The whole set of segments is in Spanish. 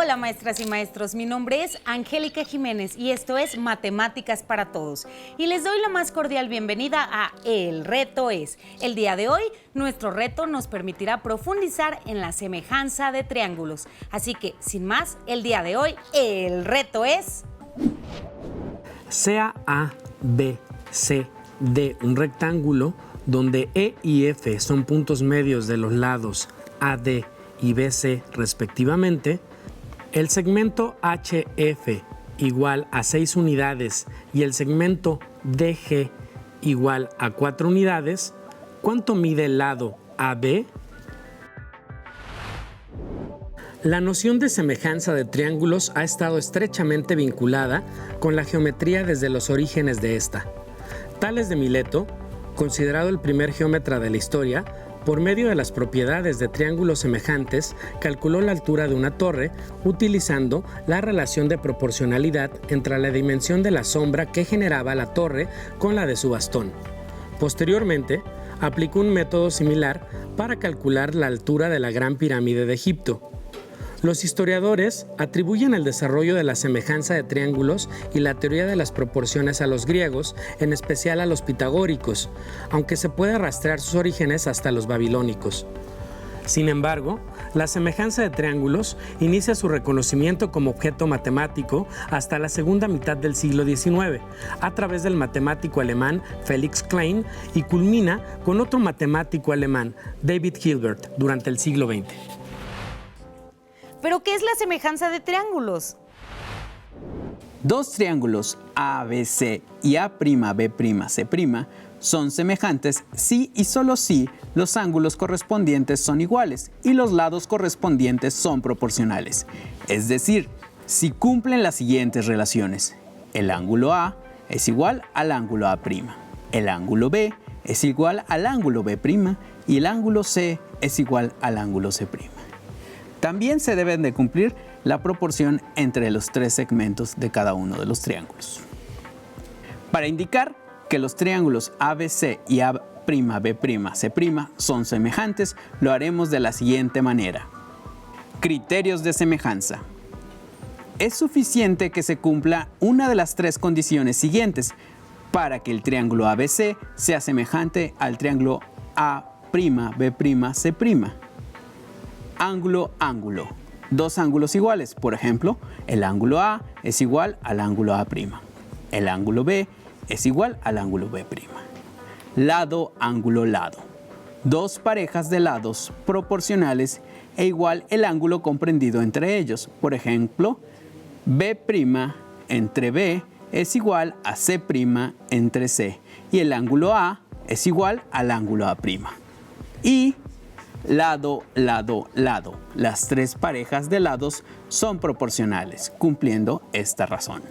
Hola maestras y maestros, mi nombre es Angélica Jiménez y esto es Matemáticas para Todos. Y les doy la más cordial bienvenida a El Reto Es. El día de hoy, nuestro reto nos permitirá profundizar en la semejanza de triángulos. Así que, sin más, el día de hoy, el reto es... Sea A, B, C, D un rectángulo donde E y F son puntos medios de los lados AD y BC respectivamente, el segmento HF igual a 6 unidades y el segmento DG igual a 4 unidades, ¿cuánto mide el lado AB? La noción de semejanza de triángulos ha estado estrechamente vinculada con la geometría desde los orígenes de esta. Tales de Mileto, considerado el primer geómetra de la historia, por medio de las propiedades de triángulos semejantes, calculó la altura de una torre utilizando la relación de proporcionalidad entre la dimensión de la sombra que generaba la torre con la de su bastón. Posteriormente, aplicó un método similar para calcular la altura de la Gran Pirámide de Egipto. Los historiadores atribuyen el desarrollo de la semejanza de triángulos y la teoría de las proporciones a los griegos, en especial a los pitagóricos, aunque se puede rastrear sus orígenes hasta los babilónicos. Sin embargo, la semejanza de triángulos inicia su reconocimiento como objeto matemático hasta la segunda mitad del siglo XIX, a través del matemático alemán Felix Klein, y culmina con otro matemático alemán, David Hilbert, durante el siglo XX. ¿Pero qué es la semejanza de triángulos? Dos triángulos ABC y A'B'C' son semejantes si y solo si los ángulos correspondientes son iguales y los lados correspondientes son proporcionales. Es decir, si cumplen las siguientes relaciones. El ángulo A es igual al ángulo A', el ángulo B es igual al ángulo B' y el ángulo C es igual al ángulo C'. También se deben de cumplir la proporción entre los tres segmentos de cada uno de los triángulos. Para indicar que los triángulos ABC y A'B'C' son semejantes, lo haremos de la siguiente manera. Criterios de semejanza. Es suficiente que se cumpla una de las tres condiciones siguientes para que el triángulo ABC sea semejante al triángulo A'B'C'. Ángulo, ángulo. Dos ángulos iguales, por ejemplo, el ángulo A es igual al ángulo A'. El ángulo B es igual al ángulo B'. Lado, ángulo, lado. Dos parejas de lados proporcionales e igual el ángulo comprendido entre ellos. Por ejemplo, B' entre B es igual a C' entre C y el ángulo A es igual al ángulo A'. Y lado, lado, lado. Las tres parejas de lados son proporcionales, cumpliendo esta razón.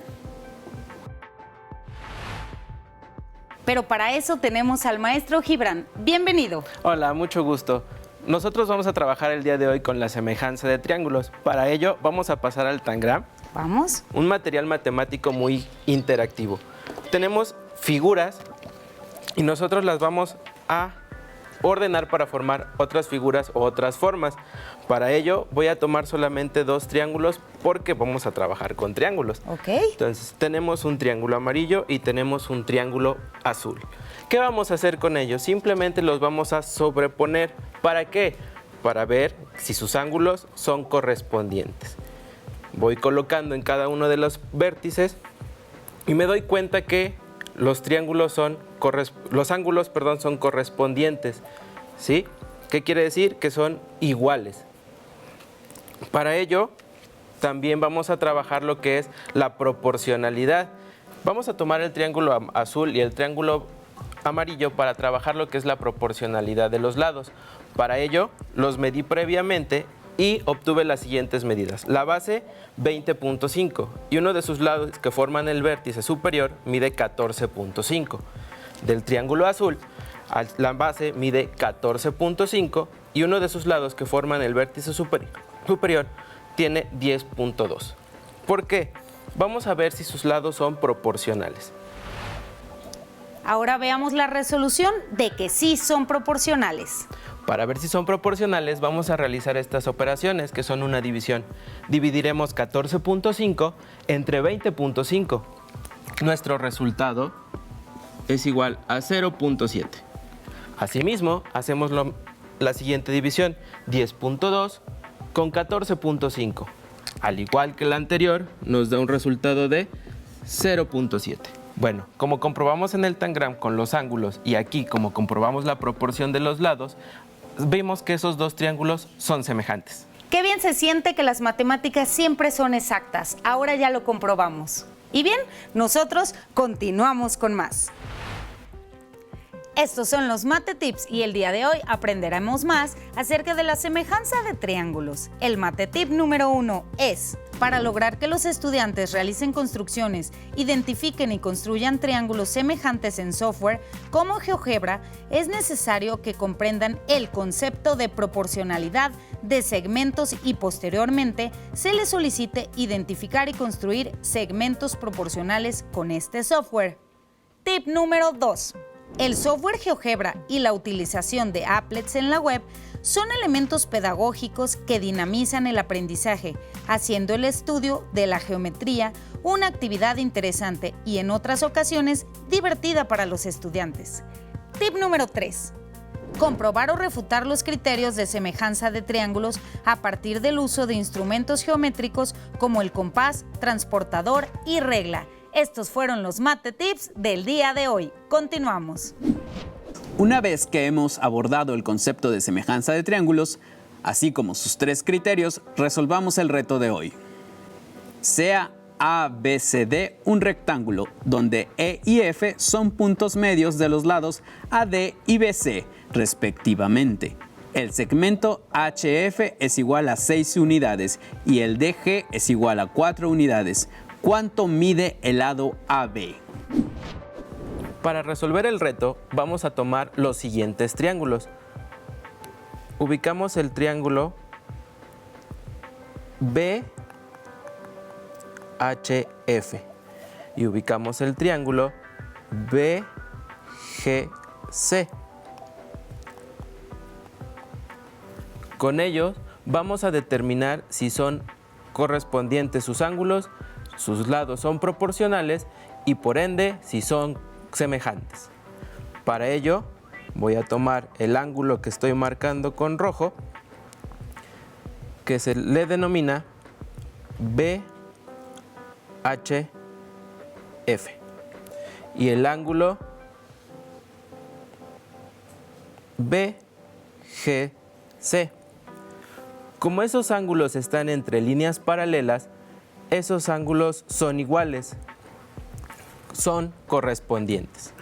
Pero para eso tenemos al maestro Gibran. Bienvenido. Hola, mucho gusto. Nosotros vamos a trabajar el día de hoy con la semejanza de triángulos. Para ello, vamos a pasar al Tangram. Vamos. Un material matemático muy interactivo. Tenemos figuras y nosotros las vamos a ordenar para formar otras figuras o otras formas. Para ello voy a tomar solamente dos triángulos porque vamos a trabajar con triángulos. Ok. Entonces tenemos un triángulo amarillo y tenemos un triángulo azul. ¿Qué vamos a hacer con ellos? Simplemente los vamos a sobreponer. ¿Para qué? Para ver si sus ángulos son correspondientes. Voy colocando en cada uno de los vértices y me doy cuenta que los ángulos son correspondientes, ¿sí? ¿Qué quiere decir? Que son iguales. Para ello, también vamos a trabajar lo que es la proporcionalidad. Vamos a tomar el triángulo azul y el triángulo amarillo para trabajar lo que es la proporcionalidad de los lados. Para ello, los medí previamente y obtuve las siguientes medidas. La base, 20.5, y uno de sus lados que forman el vértice superior mide 14.5. Del triángulo azul, la base mide 14.5 y uno de sus lados que forman el vértice superior tiene 10.2. ¿Por qué? Vamos a ver si sus lados son proporcionales. Ahora veamos la resolución de que sí son proporcionales. Para ver si son proporcionales, vamos a realizar estas operaciones, que son una división. Dividiremos 14.5 entre 20.5. Nuestro resultado es igual a 0.7. Asimismo, hacemos la siguiente división, 10.2 con 14.5. Al igual que la anterior, nos da un resultado de 0.7. Bueno, como comprobamos en el tangram con los ángulos y aquí como comprobamos la proporción de los lados, vimos que esos dos triángulos son semejantes. Qué bien se siente que las matemáticas siempre son exactas. Ahora ya lo comprobamos. Y bien, nosotros continuamos con más. Estos son los Mate Tips y el día de hoy aprenderemos más acerca de la semejanza de triángulos. El Mate Tip número 1 es: para lograr que los estudiantes realicen construcciones, identifiquen y construyan triángulos semejantes en software como GeoGebra, es necesario que comprendan el concepto de proporcionalidad de segmentos y posteriormente se les solicite identificar y construir segmentos proporcionales con este software. Tip número 2. El software GeoGebra y la utilización de applets en la web son elementos pedagógicos que dinamizan el aprendizaje, haciendo el estudio de la geometría una actividad interesante y en otras ocasiones divertida para los estudiantes. Tip número 3. Comprobar o refutar los criterios de semejanza de triángulos a partir del uso de instrumentos geométricos como el compás, transportador y regla. Estos fueron los Mate Tips del día de hoy. Continuamos. Una vez que hemos abordado el concepto de semejanza de triángulos, así como sus 3 criterios, resolvamos el reto de hoy. Sea ABCD un rectángulo, donde E y F son puntos medios de los lados AD y BC, respectivamente. El segmento HF es igual a 6 unidades y el DG es igual a 4 unidades. ¿Cuánto mide el lado AB? Para resolver el reto, vamos a tomar los siguientes triángulos. Ubicamos el triángulo BHF y ubicamos el triángulo BGC. Con ellos vamos a determinar si son correspondientes sus ángulos, sus lados son proporcionales y por ende si son semejantes. Para ello voy a tomar el ángulo que estoy marcando con rojo, que se le denomina BHF, y el ángulo BGC. Como esos ángulos están entre líneas paralelas, esos ángulos son iguales, son correspondientes.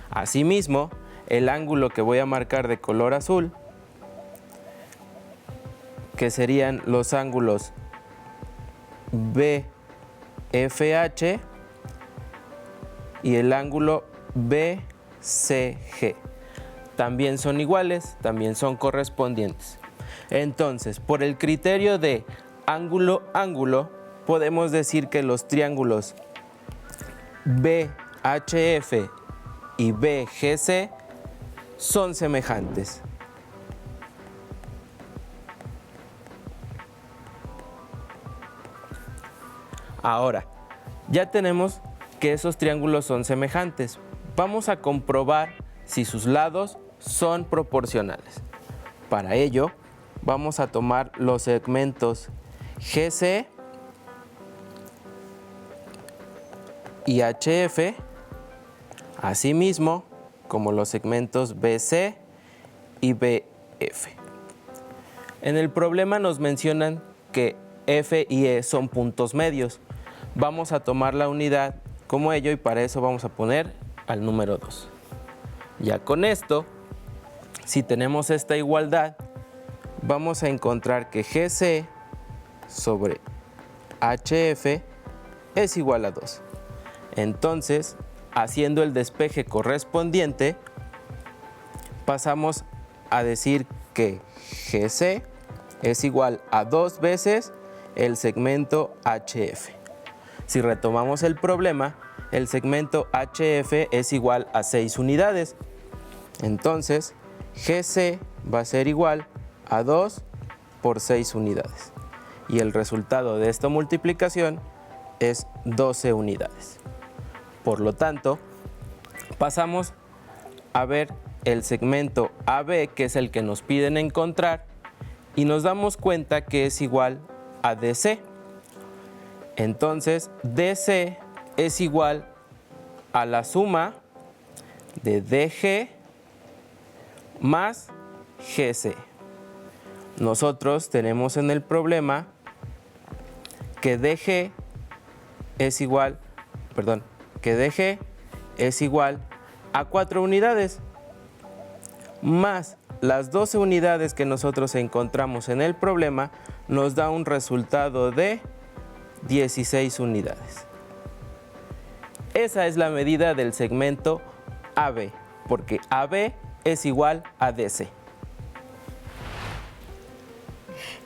Asimismo, el ángulo que voy a marcar de color azul, que serían los ángulos BFH y el ángulo BCG, también son iguales, también son correspondientes. Entonces, por el criterio de ángulo-ángulo, podemos decir que los triángulos BHF y BGC son semejantes. Ahora, ya tenemos que esos triángulos son semejantes. Vamos a comprobar si sus lados son proporcionales. Para ello, vamos a tomar los segmentos GC y HF, asimismo como los segmentos BC y BF. En el problema nos mencionan que F y E son puntos medios. Vamos a tomar la unidad como ello y para eso vamos a poner al número 2. Ya con esto, si tenemos esta igualdad, vamos a encontrar que GC sobre HF es igual a 2. Entonces, haciendo el despeje correspondiente, pasamos a decir que GC es igual a 2 veces el segmento HF. Si retomamos el problema, el segmento HF es igual a 6 unidades. Entonces, GC va a ser igual a 2 por 6 unidades. Y el resultado de esta multiplicación es 12 unidades. Por lo tanto, pasamos a ver el segmento AB, que es el que nos piden encontrar, y nos damos cuenta que es igual a DC. Entonces, DC es igual a la suma de DG más GC. Nosotros tenemos en el problema que DG es igual a 4 unidades más las 12 unidades que nosotros encontramos en el problema, nos da un resultado de 16 unidades. Esa es la medida del segmento AB, porque AB es igual a DC.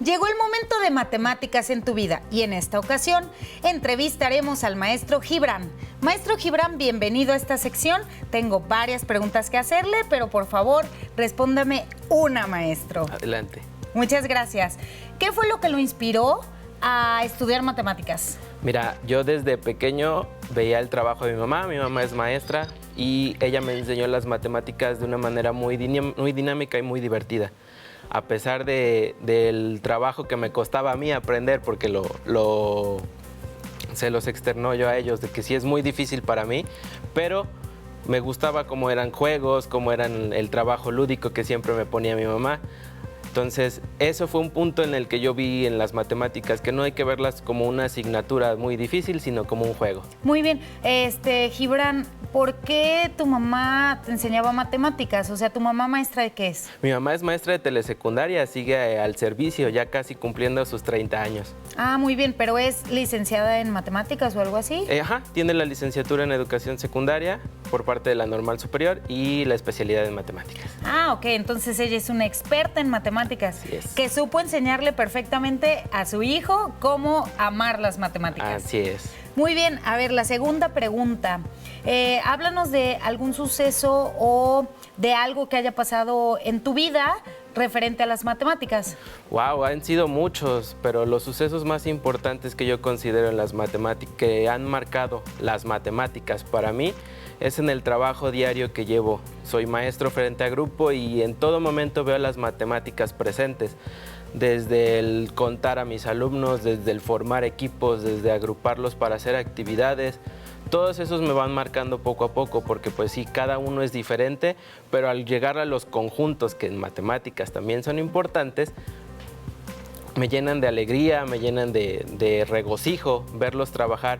Llegó el momento de matemáticas en tu vida y en esta ocasión entrevistaremos al maestro Gibran. Maestro Gibran, bienvenido a esta sección. Tengo varias preguntas que hacerle, pero por favor, respóndame una, maestro. Adelante. Muchas gracias. ¿Qué fue lo que lo inspiró a estudiar matemáticas? Mira, yo desde pequeño veía el trabajo de mi mamá. Mi mamá es maestra y ella me enseñó las matemáticas de una manera muy dinámica y muy divertida. A pesar del trabajo que me costaba a mí aprender, porque se los externó yo a ellos, de que sí es muy difícil para mí, pero me gustaba cómo eran juegos, cómo eran el trabajo lúdico que siempre me ponía mi mamá. Entonces, eso fue un punto en el que yo vi en las matemáticas, que no hay que verlas como una asignatura muy difícil, sino como un juego. Muy bien. Gibran, ¿por qué tu mamá te enseñaba matemáticas? O sea, ¿tu mamá maestra de qué es? Mi mamá es maestra de telesecundaria, sigue al servicio, ya casi cumpliendo sus 30 años. Ah, muy bien, pero ¿es licenciada en matemáticas o algo así? Ajá, tiene la licenciatura en educación secundaria por parte de la normal superior y la especialidad en matemáticas. Ah, ok, entonces ella es una experta en matemáticas. Así es. Que supo enseñarle perfectamente a su hijo cómo amar las matemáticas. Así es. Muy bien, a ver, la segunda pregunta. Háblanos de algún suceso o de algo que haya pasado en tu vida referente a las matemáticas. Wow, han sido muchos, pero los sucesos más importantes que yo considero en las matemáticas, que han marcado las matemáticas para mí, es en el trabajo diario que llevo. Soy maestro frente a grupo y en todo momento veo las matemáticas presentes. Desde el contar a mis alumnos, desde el formar equipos, desde agruparlos para hacer actividades. Todos esos me van marcando poco a poco porque pues sí, cada uno es diferente, pero al llegar a los conjuntos, que en matemáticas también son importantes, me llenan de alegría, me llenan de regocijo verlos trabajar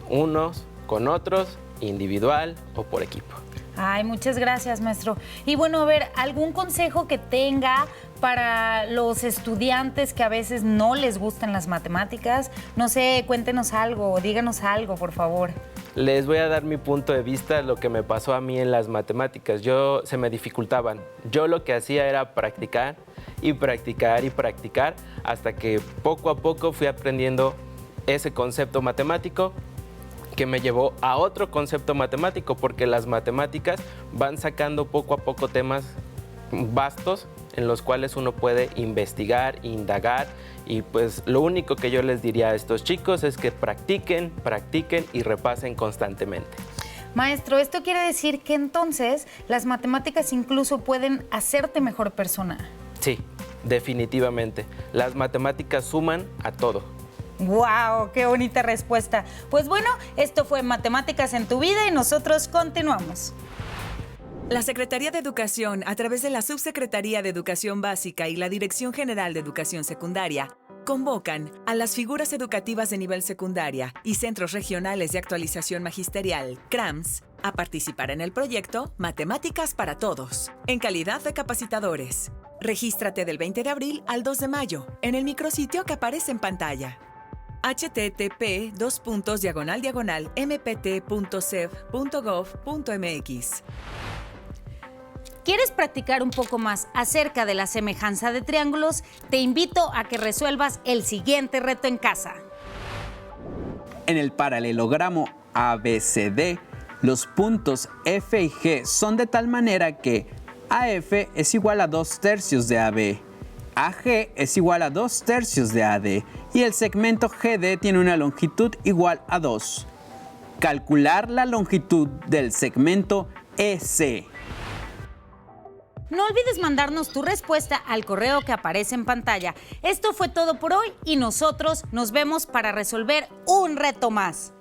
unos con otros, individual o por equipo. Ay, muchas gracias, maestro. Y bueno, a ver, ¿algún consejo que tenga para los estudiantes que a veces no les gustan las matemáticas? No sé, cuéntenos algo, díganos algo, por favor. Les voy a dar mi punto de vista, lo que me pasó a mí en las matemáticas. Se me dificultaban. Yo lo que hacía era practicar y practicar y practicar hasta que poco a poco fui aprendiendo ese concepto matemático que me llevó a otro concepto matemático, porque las matemáticas van sacando poco a poco temas vastos en los cuales uno puede investigar, indagar, y pues lo único que yo les diría a estos chicos es que practiquen, practiquen y repasen constantemente. Maestro, esto quiere decir que entonces las matemáticas incluso pueden hacerte mejor persona. Sí, definitivamente. Las matemáticas suman a todo. ¡Wow! ¡Qué bonita respuesta! Pues bueno, esto fue Matemáticas en tu vida y nosotros continuamos. La Secretaría de Educación, a través de la Subsecretaría de Educación Básica y la Dirección General de Educación Secundaria, convocan a las figuras educativas de nivel secundaria y Centros Regionales de Actualización Magisterial, CRAMS, a participar en el proyecto Matemáticas para Todos, en calidad de capacitadores. Regístrate del 20 de abril al 2 de mayo en el micrositio que aparece en pantalla. http://mpt.sev.gov.mx. ¿Quieres practicar un poco más acerca de la semejanza de triángulos? Te invito a que resuelvas el siguiente reto en casa. En el paralelogramo ABCD, los puntos F y G son de tal manera que AF es igual a 2/3 de AB. AG es igual a 2/3 de AD y el segmento GD tiene una longitud igual a 2. Calcular la longitud del segmento EC. No olvides mandarnos tu respuesta al correo que aparece en pantalla. Esto fue todo por hoy y nosotros nos vemos para resolver un reto más.